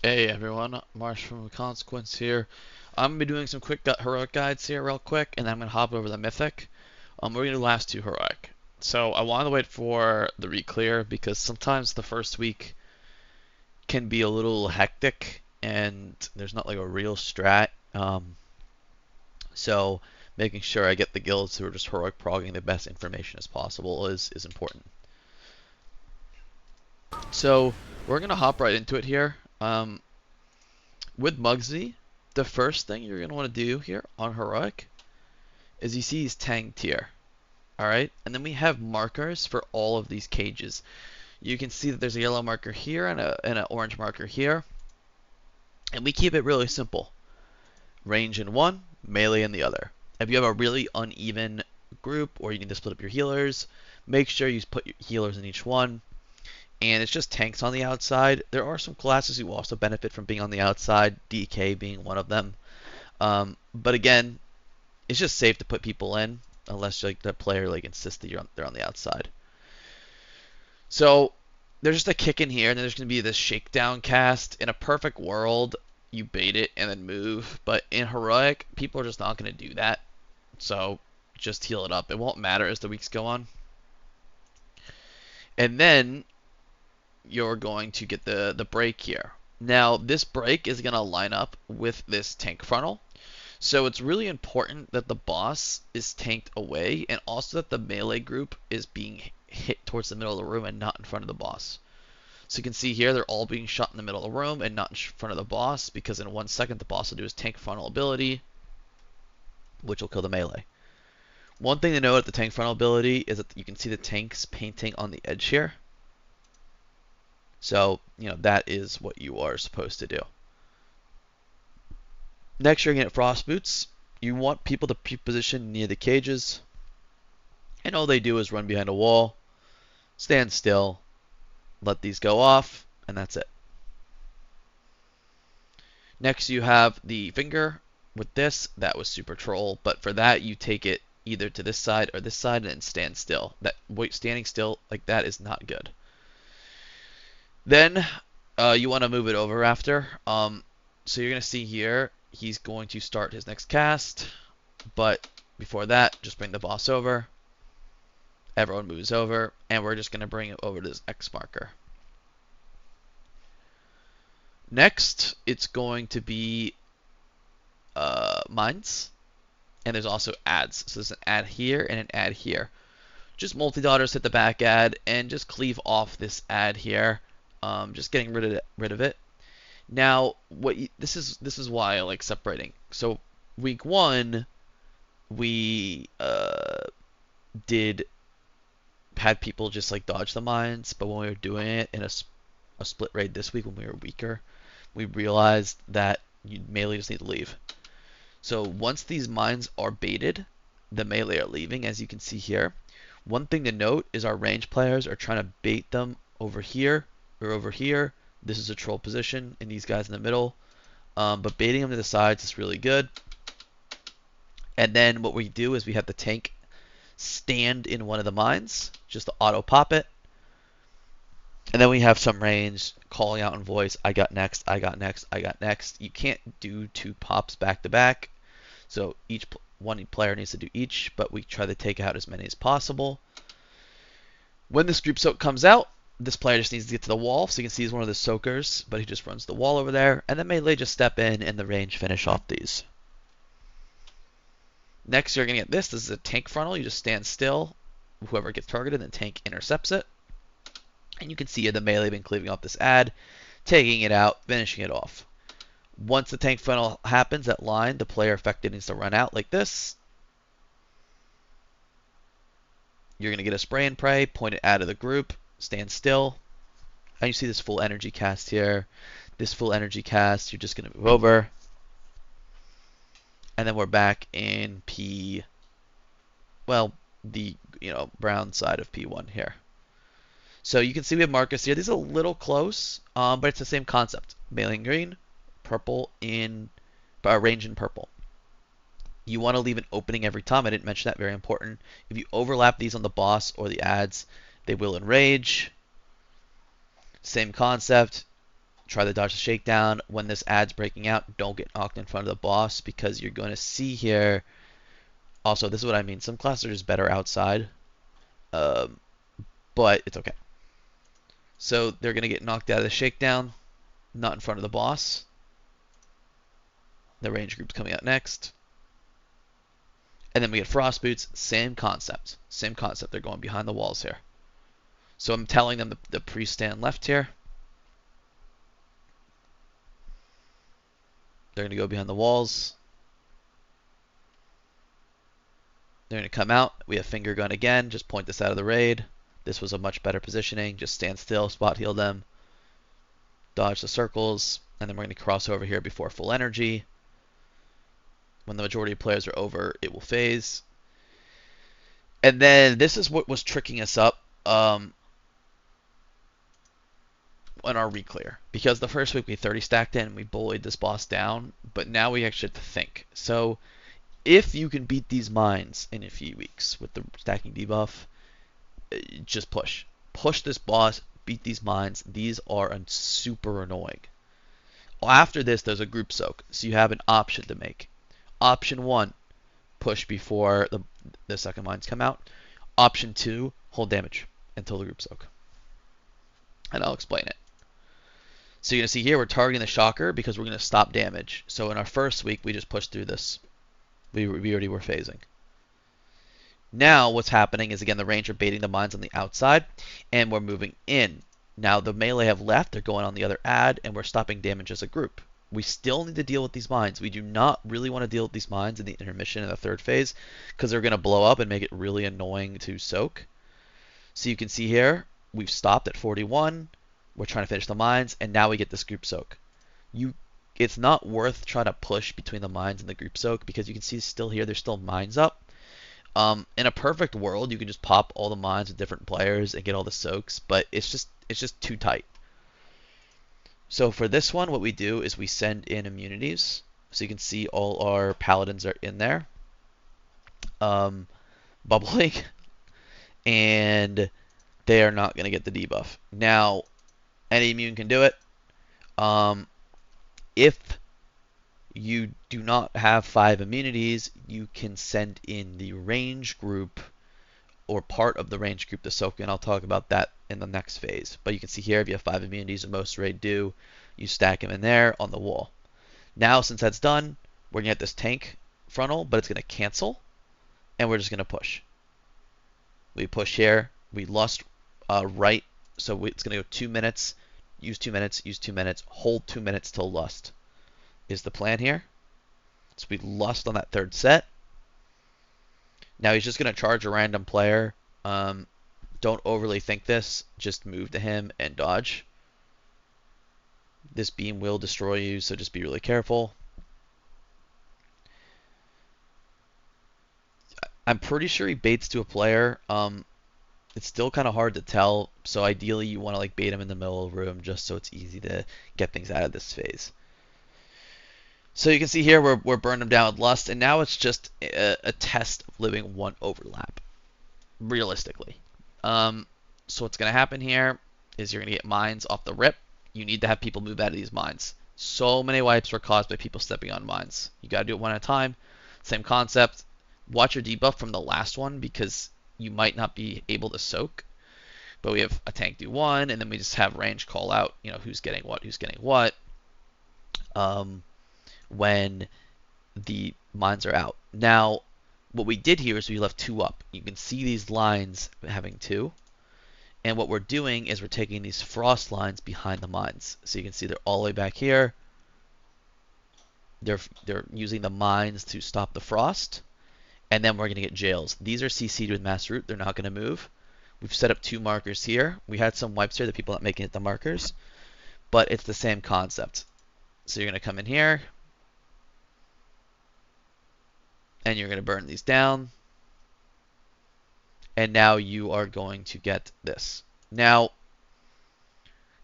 Hey everyone, Marsh from Consequence here. I'm gonna be doing some quick heroic guides here real quick, and then I'm gonna hop over the mythic. We're gonna do the last two heroic. So I wanted to wait for the re-clear because sometimes the first week can be a little hectic and there's not like a real strat. So making sure I get the guilds who are just heroic progging the best information as possible is important. So we're gonna hop right into it here. With Muggsy, the first thing you're going to want to do here on Heroic is you see he's tanked here. Alright? And then we have markers for all of these cages. You can see that there's a yellow marker here and an orange marker here. And we keep it really simple. Range in one, melee in the other. If you have a really uneven group or you need to split up your healers, make sure you put your healers in each one. And it's just tanks on the outside. There are some classes who also benefit from being on the outside, DK being one of them. But again, it's just safe to put people in unless like the player like insists that they're on the outside. So there's just a kick in here, and then there's going to be this shakedown cast. In a perfect world, you bait it and then move, but in heroic, people are just not going to do that. So just heal it up. It won't matter as the weeks go on. And then you're going to get the break here. Now, this break is going to line up with this tank frontal. So it's really important that the boss is tanked away and also that the melee group is being hit towards the middle of the room and not in front of the boss. So you can see here they're all being shot in the middle of the room and not in front of the boss because in 1 second the boss will do his tank frontal ability, which will kill the melee. One thing to note at the tank frontal ability is that you can see the tanks painting on the edge here. So, that is what you are supposed to do. Next, you're going to get Frost Boots. You want people to be positioned near the cages. And all they do is run behind a wall, stand still, let these go off, and that's it. Next, you have the finger. With this, that was super troll, but for that, you take it either to this side or this side and then stand still. Standing still like that is not good. Then you want to move it over after. So you're going to see here, he's going to start his next cast. But before that, just bring the boss over. Everyone moves over. And we're just going to bring it over to this X marker. Next, it's going to be mines. And there's also adds. So there's an add here and an add here. Just multi-daughters hit the back add and just cleave off this add here. Just getting rid of it. Now, this is why I like separating. So week 1, we had people just like dodge the mines, but when we were doing it in a split raid this week when we were weaker, we realized that you melee just need to leave. So once these mines are baited, the melee are leaving, as you can see here. One thing to note is our range players are trying to bait them over here or over here. This is a troll position, and these guys in the middle. But baiting them to the sides is really good. And then what we do is we have the tank stand in one of the mines, just to auto pop it. And then we have some range calling out in voice, I got next, I got next, I got next. You can't do 2 pops back to back. So one player needs to do each, but we try to take out as many as possible. When this group soak comes out, this player just needs to get to the wall. So you can see he's one of the soakers, but he just runs the wall over there. And then melee just step in and the range finish off these. Next, you're going to get this. This is a tank frontal. You just stand still. Whoever gets targeted, the tank intercepts it. And you can see the melee been cleaving off this ad, taking it out, finishing it off. Once the tank frontal happens, that line, the player affected needs to run out like this. You're going to get a spray and pray, point it out of the group, stand still. And you see this full energy cast here. This full energy cast, you're just going to move over. And then we're back in the brown side of P1 here. So you can see we have Marcus here. These are a little close, but it's the same concept. Melee in green, purple in range in purple. You want to leave an opening every time. I didn't mention that, very important. If you overlap these on the boss or the ads, they will enrage. Same concept. Try to dodge the shakedown. When this ad's breaking out, don't get knocked in front of the boss because you're going to see here. Also, this is what I mean. Some classes are just better outside, um, but it's okay. So they're going to get knocked out of the shakedown, not in front of the boss. The range group's coming out next. And then we get frost boots, same concept. Same concept. They're going behind the walls here. So I'm telling them the pre-stand left here. They're going to go behind the walls. They're going to come out. We have finger gun again. Just point this out of the raid. This was a much better positioning. Just stand still, spot heal them. Dodge the circles. And then we're going to cross over here before full energy. When the majority of players are over, it will phase. And then this is what was tricking us up on our reclear. Because the first week we 30 stacked in and we bullied this boss down. But now we actually have to think. So if you can beat these mines in a few weeks with the stacking debuff, just push. Push this boss, beat these mines. These are super annoying. After this, there's a group soak. So you have an option to make. Option 1, push before the second mines come out. Option 2, hold damage until the group soak. And I'll explain it. So you're going to see here we're targeting the shocker because we're going to stop damage. So in our first week, we just pushed through this. We already were phasing. Now what's happening is, again, the range are baiting the mines on the outside, and we're moving in. Now the melee have left, they're going on the other ad, and we're stopping damage as a group. We still need to deal with these mines. We do not really want to deal with these mines in the intermission in the third phase because they're going to blow up and make it really annoying to soak. So you can see here, we've stopped at 41. We're trying to finish the mines, and now we get this group soak. It's not worth trying to push between the mines and the group soak because you can see still here, there's still mines up. In a perfect world, you can just pop all the mines with different players and get all the soaks, but it's just too tight. So for this one, what we do is we send in immunities. So you can see all our paladins are in there, bubbling, and they are not going to get the debuff. Now, any immune can do it. If you do not have 5 immunities, you can send in the range group or part of the range group to soak in. I'll talk about that in the next phase. But you can see here, if you have 5 immunities, and most raid do, you stack them in there on the wall. Now, since that's done, we're going to get this tank frontal, but it's going to cancel, and we're just going to push. We push here. We lust right, so it's going to go 2 minutes, use 2 minutes, use 2 minutes, hold 2 minutes till lust is the plan here. So we lust on that third set. Now he's just going to charge a random player. Don't overly think this. Just move to him and dodge. This beam will destroy you, so just be really careful. I'm pretty sure he baits to a player. It's still kind of hard to tell, so ideally you want to like bait him in the middle of the room just so it's easy to get things out of this phase. So you can see here we're burning them down with lust, and now it's just a test of living 1 overlap, realistically. So what's going to happen here is you're going to get mines off the rip. You need to have people move out of these mines. So many wipes were caused by people stepping on mines. You got to do it one at a time. Same concept. Watch your debuff from the last one because you might not be able to soak. But we have a tank do 1, and then we just have range call out, who's getting what, who's getting what. When the mines are out. Now, what we did here is we left 2 up. You can see these lines having 2. And what we're doing is we're taking these frost lines behind the mines. So you can see they're all the way back here. They're using the mines to stop the frost. And then we're going to get jails. These are CC'd with mass root. They're not going to move. We've set up 2 markers here. We had some wipes here that people aren't making it the markers. But it's the same concept. So you're going to come in here. And you're going to burn these down. And now you are going to get this. Now,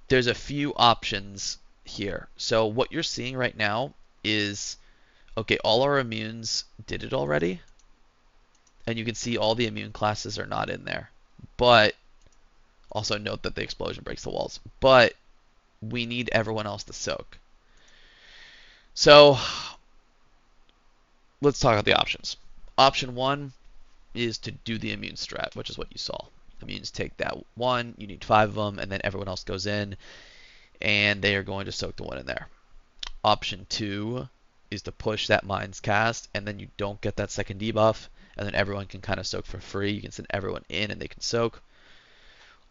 there's a few options here. So what you're seeing right now is, okay, all our immunes did it already. And you can see all the immune classes are not in there. But, also note that the explosion breaks the walls. But, we need everyone else to soak. So let's talk about the options. Option one is to do the immune strat, which is what you saw. Immunes take that one, you need 5 of them, and then everyone else goes in, and they are going to soak the one in there. Option two is to push that Mind's Cast, and then you don't get that second debuff, and then everyone can kind of soak for free. You can send everyone in, and they can soak.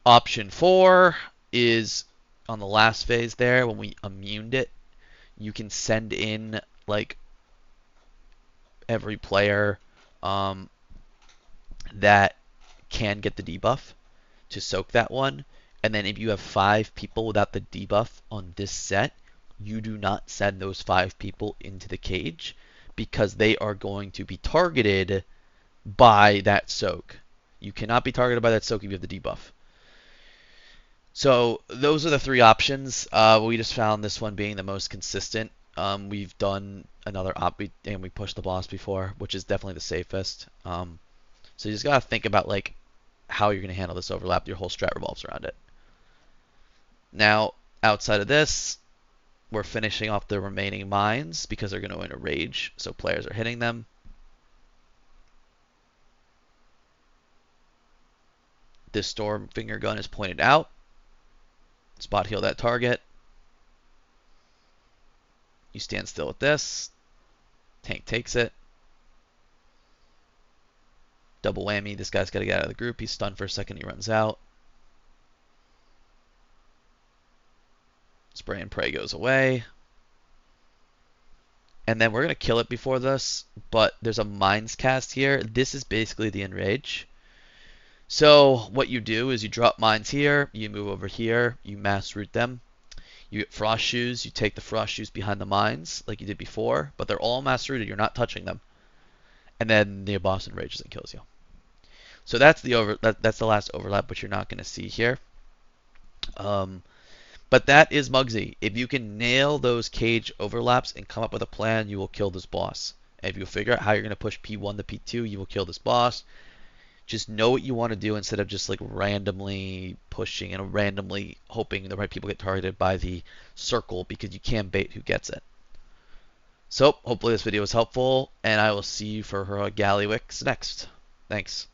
Option four is on the last phase there, when we immuned it, you can send in like every player um, that can get the debuff to soak that one. And then if you have 5 people without the debuff on this set, you do not send those 5 people into the cage because they are going to be targeted by that soak. You cannot be targeted by that soak if you have the debuff. So those are the 3 options. We just found this one being the most consistent. We've done another op and we pushed the boss before, which is definitely the safest. So you just gotta think about like how you're gonna handle this overlap. Your whole strat revolves around it. Now, outside of this, we're finishing off the remaining mines because they're going to go into rage, so players are hitting them. This storm finger gun is pointed out. Spot heal that target. You stand still with this. Tank takes it. Double whammy. This guy's got to get out of the group. He's stunned for a second. He runs out. Spray and pray goes away. And then we're going to kill it before this, but there's a Mind's Cast here. This is basically the Enrage. So what you do is you drop mines here, you move over here, you mass root them. You get frost shoes, you take the frost shoes behind the mines like you did before, but they're all mass rooted, you're not touching them. And then the boss enrages and kills you. So that's the last overlap, which you're not going to see here. But that is Muggsy. If you can nail those cage overlaps and come up with a plan, you will kill this boss. And if you figure out how you're going to push P1 to P2, you will kill this boss. Just know what you want to do instead of just like randomly pushing and randomly hoping the right people get targeted by the circle, because you can bait who gets it. So hopefully this video was helpful, and I will see you for her Gallywix next. Thanks.